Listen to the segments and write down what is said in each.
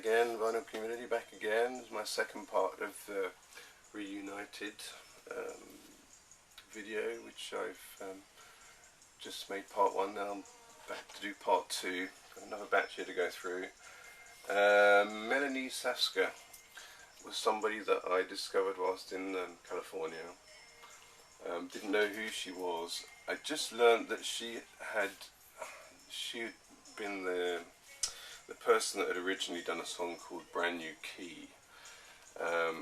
again, vinyl community, back again. This is my second part of the Reunited video, which I've just made part one. Now I'm back to do part two. Got another batch here to go through. Melanie Saska was somebody that I discovered whilst in California. Didn't know who she was. I just learned that she'd been the person that had originally done a song called Brand New Key,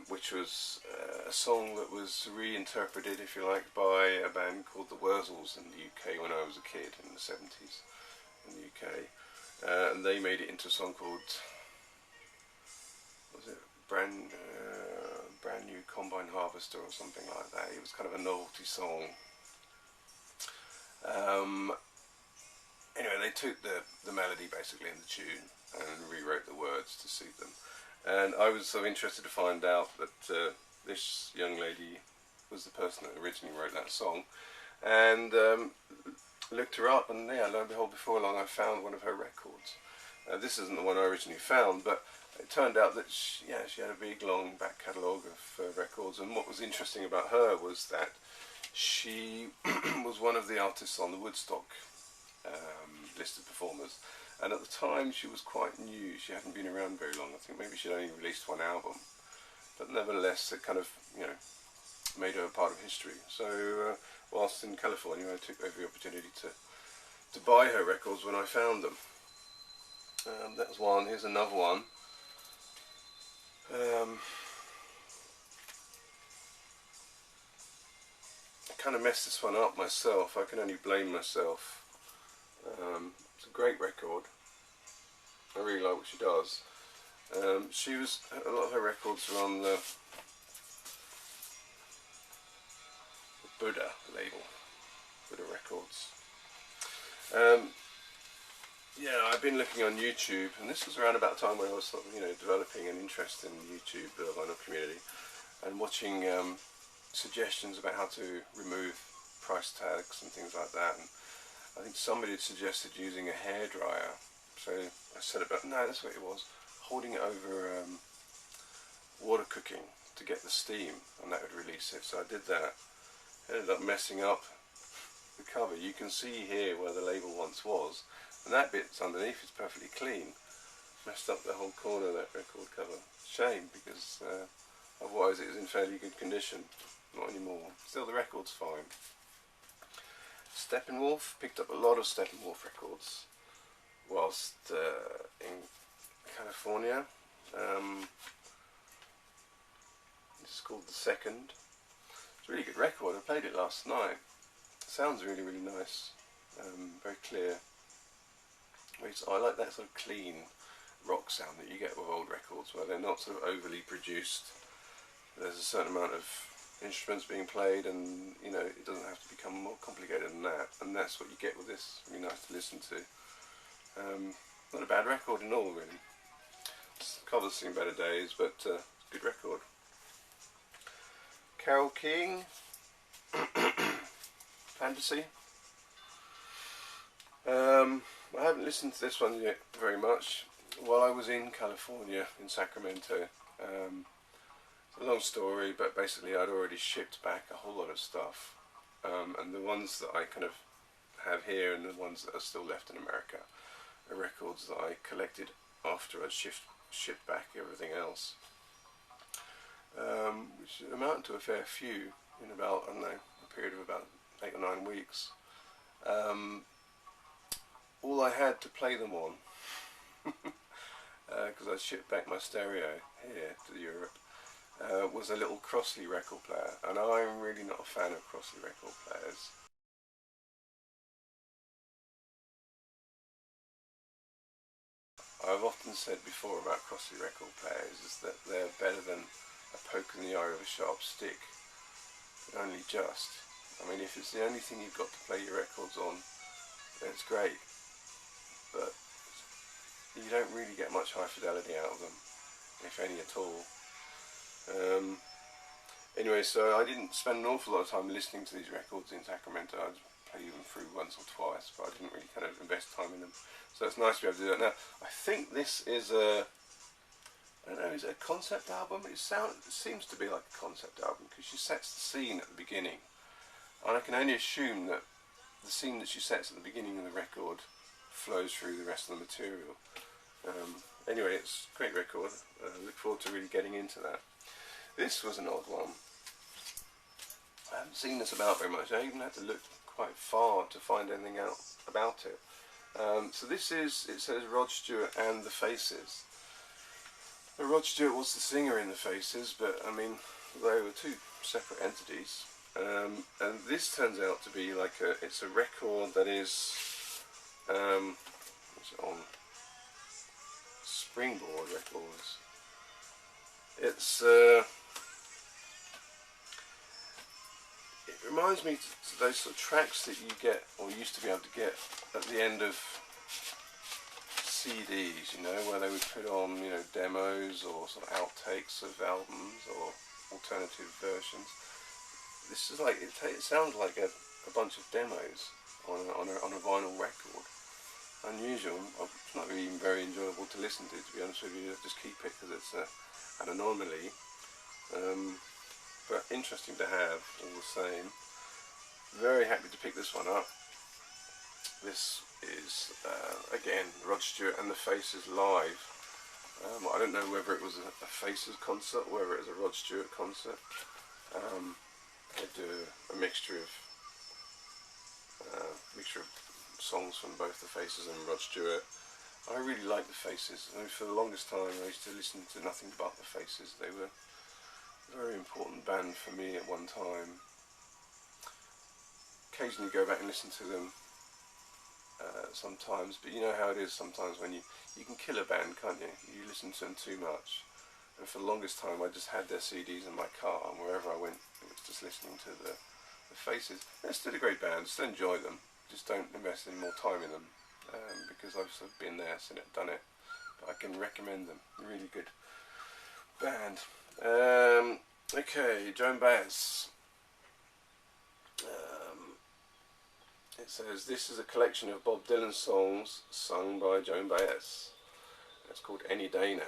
which was a song that was reinterpreted, if you like, by a band called the Wurzels in the UK when I was a kid in the 70s in the UK, and they made it into a song called, was it Brand New Combine Harvester or something like that. It was kind of a novelty song. Anyway, they took the melody basically in the tune and rewrote the words to suit them. And I was so interested to find out that this young lady was the person that originally wrote that song, and looked her up, and yeah, lo and behold, before long I found one of her records. This isn't the one I originally found, but it turned out that she had a big long back catalogue of records, and what was interesting about her was that she was one of the artists on the Woodstock listed performers, and at the time she was quite new. She hadn't been around very long. I think maybe she'd only released one album, but nevertheless it kind of, you know, made her a part of history. So whilst in California, I took every opportunity to buy her records when I found them. That was one. Here's another one. I kind of messed this one up myself. I can only blame myself. It's a great record. I really like what she does. A lot of her records were on the Buddha label, Buddha Records. Yeah, I've been looking on YouTube, and this was around about the time when I was sort of, developing an interest in YouTube, the vinyl community, and watching suggestions about how to remove price tags and things like that. And I think somebody had suggested using a hairdryer, so I said about, no, that's what it was, holding it over water cooking to get the steam, and that would release it. So I did that. Ended up messing up the cover. You can see here where the label once was, and that bit's underneath is perfectly clean. Messed up the whole corner of that record cover. Shame, because otherwise it was in fairly good condition. Not anymore. Still, the record's fine. Steppenwolf, picked up a lot of Steppenwolf records whilst in California. This is called The Second. It's a really good record. I played it last night. It sounds really, really nice. Very clear. I like that sort of clean rock sound that you get with old records, where they're not sort of overly produced. There's a certain amount of instruments being played, and it doesn't have to become more complicated than that, and that's what you get with this. Really nice to listen to. Not a bad record at all, really. Cover's seen better days, but good record. Carole King, Fantasy. I haven't listened to this one yet very much. While I was in California, in Sacramento, it's a long story, but basically I'd already shipped back a whole lot of stuff, and the ones that I kind of have here and the ones that are still left in America are records that I collected after I'd shipped back everything else, which amount to a fair few in about, I don't know, a period of about 8 or 9 weeks. All I had to play them on, because I shipped back my stereo here to Europe, was a little Crossley record player, and I'm really not a fan of Crossley record players. I've often said before about Crossley record players is that they're better than a poke in the eye of a sharp stick, but only just. I mean, if it's the only thing you've got to play your records on, then it's great, but you don't really get much high fidelity out of them, if any at all. Anyway, so I didn't spend an awful lot of time listening to these records in Sacramento. I'd play them through once or twice, but I didn't really kind of invest time in them. So it's nice to be able to do that now. I think this is a I don't know, is it a concept album? It seems to be like a concept album because she sets the scene at the beginning, and I can only assume that the scene that she sets at the beginning of the record flows through the rest of the material. Anyway, it's a great record. I look forward to really getting into that. This was an odd one. I haven't seen this about very much. I even had to look quite far to find anything out about it. So this is, it says Rod Stewart and the Faces. Now, Rod Stewart was the singer in the Faces, but I mean, they were two separate entities. And this turns out to be like it's a record that is, what's it on? Springboard Records. It's, it reminds me of those sort of tracks that you get, or used to be able to get, at the end of CDs, you know, where they would put on, you know, demos or sort of outtakes of albums or alternative versions. This is like, it sounds like a bunch of demos on a vinyl record. Unusual. It's not really even very enjoyable to listen to be honest with you. I just keep it because it's an anomaly. But interesting to have all the same. Very happy to pick this one up. This is again Rod Stewart and the Faces live. I don't know whether it was a Faces concert or whether it was a Rod Stewart concert. They do a mixture of songs from both the Faces and Rod Stewart. I really like the Faces. I mean, for the longest time I used to listen to nothing but the Faces. They were a very important band for me at one time. Occasionally go back and listen to them sometimes, but you know how it is sometimes when you can kill a band, can't you? You listen to them too much. And for the longest time I just had their CDs in my car, and wherever I went it was just listening to the Faces. They're still a great band, still enjoy them, just don't invest any more time in them, because I've sort of been there, seen it, done it. But I can recommend them, really good band. Okay, Joan Baez. It says this is a collection of Bob Dylan songs sung by Joan Baez. It's called Any Day Now.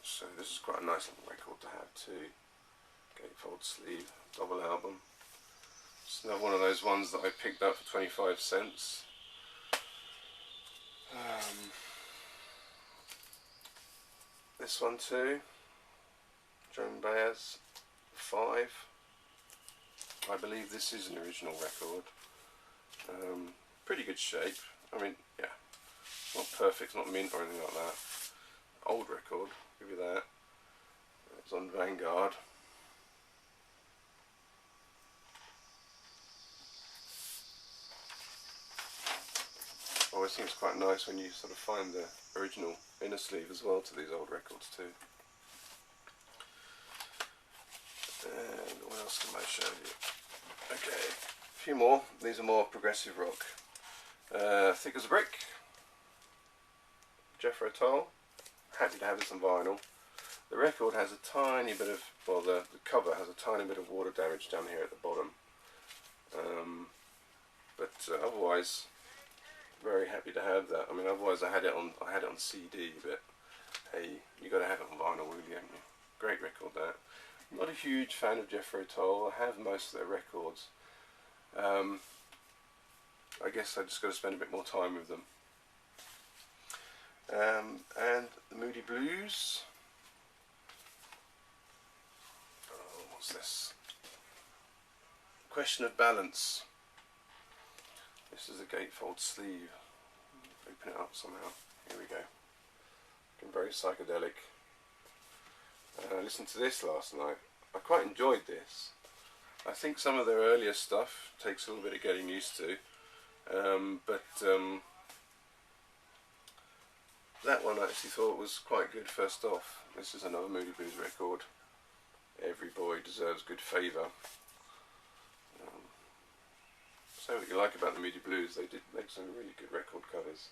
So this is quite a nice little record to have too. Gatefold sleeve, double album. It's another one of those ones that I picked up for 25 cents. This one too, Joan Baez, 5. I believe this is an original record. Pretty good shape. I mean, yeah, not perfect, not mint or anything like that. Old record, give you that. It's on Vanguard. Always seems quite nice when you sort of find the original inner sleeve as well to these old records too. And what else can I show you? Okay, a few more. These are more progressive rock. Thick as a Brick, Jethro Tull. Happy to have this on vinyl. The record has a tiny bit of, well, the cover has a tiny bit of water damage down here at the bottom. But otherwise, very happy to have that. I mean, otherwise I had it on CD, but hey, you got to have it on vinyl, really, haven't you? Great record, that. I'm not a huge fan of Jethro Tull. I have most of their records. I guess I just got to spend a bit more time with them. And the Moody Blues. Oh, what's this? Question of Balance. This is a gatefold sleeve. Open it up somehow. Here we go. Looking very psychedelic. I listened to this last night. I quite enjoyed this. I think some of their earlier stuff takes a little bit of getting used to, but that one I actually thought was quite good first off. This is another Moody Blues record. Every Boy Deserves Good Favour. Say what you like about the Moody Blues, they did make some really good record covers.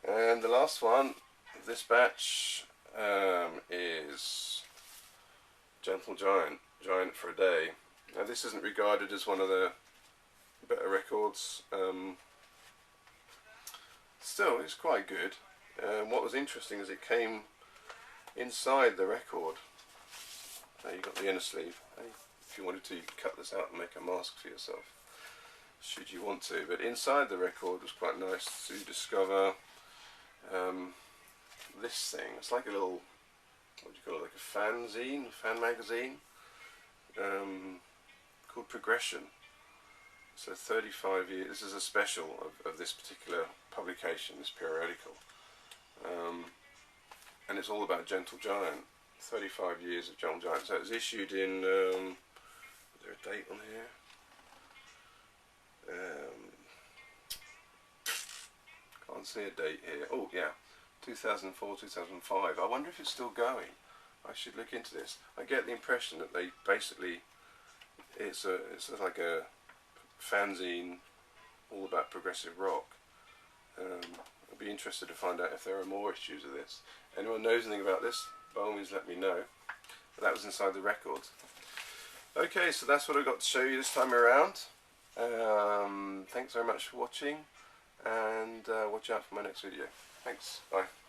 And the last one of this batch is Gentle Giant, Giant for a Day. Now this isn't regarded as one of the better records. still, it's quite good. What was interesting is it came inside the record. You got the inner sleeve. If you wanted to, you could cut this out and make a mask for yourself, should you want to. But inside the record was quite nice to discover this thing. It's like a little, what do you call it, like a fanzine, fan magazine, called Progression. So 35 years, this is a special of this particular publication, this periodical. And it's all about Gentle Giant, 35 years of Gentle Giant. So it was issued in, is there a date on here? Can't see a date here. Oh yeah, 2004, 2005. I wonder if it's still going. I should look into this. I get the impression that they basically, it's like a fanzine all about progressive rock. I'd be interested to find out if there are more issues of this. Anyone knows anything about this, by all means let me know. But that was inside the record. Okay, so that's what I got to show you this time around. Thanks very much for watching, and watch out for my next video. Thanks, bye.